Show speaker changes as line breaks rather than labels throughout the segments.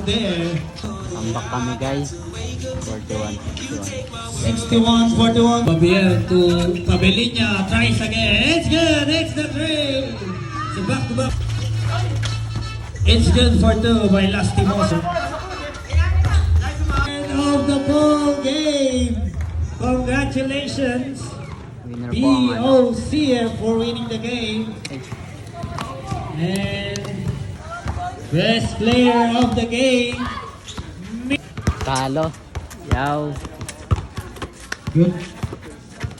there.
Comeback kami guys.
61-41. Pabiel to Pabelinya. Tries again. It's good. Extra three. So back to back. It's good for two by Lastimoso. End of the ball game. Congratulations,
Winner po ang ano.
BOCF for winning the game. And best player of the game.
Talo. Yaw.
Good.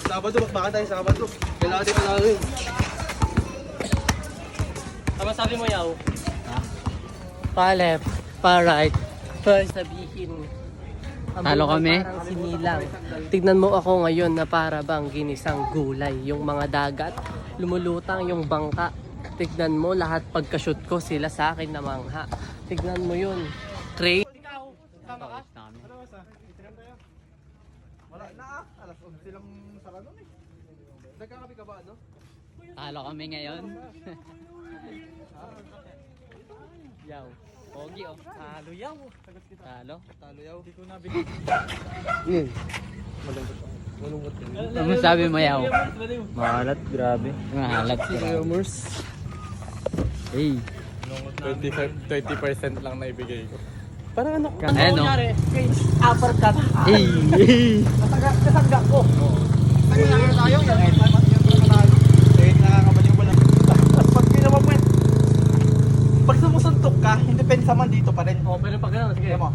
Sabado, baka tayo Sabado. Kailangan din panalo yun. Tama sabi mo, Yaw.
Pa left, pa right, pa sabihin.
Talo kami.
Parang sinilang. Tignan mo ako ngayon na para bang ginisang gulay. Yung mga dagat, lumulutang yung bangka. Tignan mo lahat pagka-shoot ko sila sa akin na mangha. Tignan mo yun. Trade.
Wala na alas 11 silang sarado eh. Nagkakapi ka ba, no?
Talo kami ngayon. Yaw. Pogi oh.
Talo yaw.
Talo.
Talo Yaw. Hindi ko
nabigyan.
Malungkot din.
Ano sabi mo Yaw?
Mahalat, grabe.
Mahalat sila. Hey.
20% lang na ibigay ko.
Parang ano ko.
Ayan, no?
Uppercut.
Hey.
Kasagga ko.
Tayo na tayo. Nakakabalik mo lang. Pag pinamamwet, pag sumusuntok ka, hindi pensa man dito pa rin.
Pero pag gano'n, sige.
Kaya mo.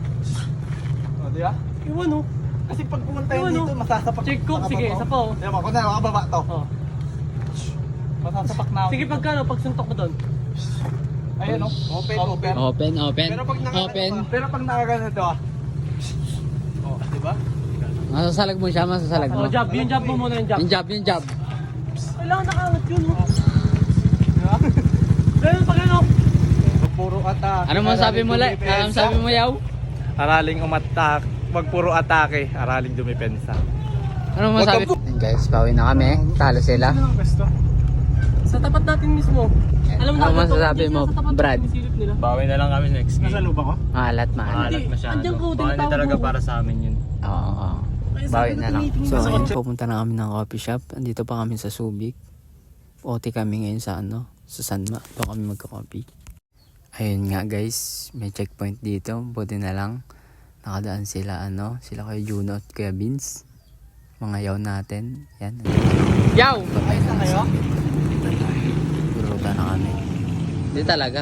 O, di ba?
Iwan oh.
Kasi pag pumunta yun
Iwan,
dito,
no?
masasapak.
Check ko, sige, isa pa oh.
Kaya mo, kung na, makababa to.
Oh.
Masasapak na ako.
Sige pagkano, pag suntok ko doon.
Ayun o, open.
Open, open.
Pero pag
Open.
Pero pag nakagano to oh, di ba?
Masasalag mo siya, masasalag mo.
Oh, jab, yung jab mo muna yung jab.
Yung jab, yung jab.
Kailangan nakaangat yun. Oh.
Di ba?
Ganun pag ano.
Puro attack.
Ano mo sabi mo, Le? Ano sabi mo, Yaw?
Araling umatak. Pag puro atake, araling dumipensa.
Ano mo sabi? Guys, bawi na kami. Talo sila.
Sa tapat natin mismo. Alam
Ano
na,
masasabi mo, Brad?
Bawi na lang kami next game. Nasa lupa ko?
Mahalat, mahalat.
Hindi, andyan ko,
Baka hindi talaga para sa amin yun.
Oo, oo. Bawi na lang. So, ayun, pupunta na kami ng coffee shop. Andito pa kami sa Subic. OT kami ngayon sa ano, sa Sanma. Doon kami magka-coffee. Ayun nga guys, may checkpoint dito. Buti na lang. Nakadaan sila ano, sila kay Juno at Kuya Vince. Mga yaw natin. Yan. Yaw!
Ayos na kayo?
Buruta na kami. Hindi talaga.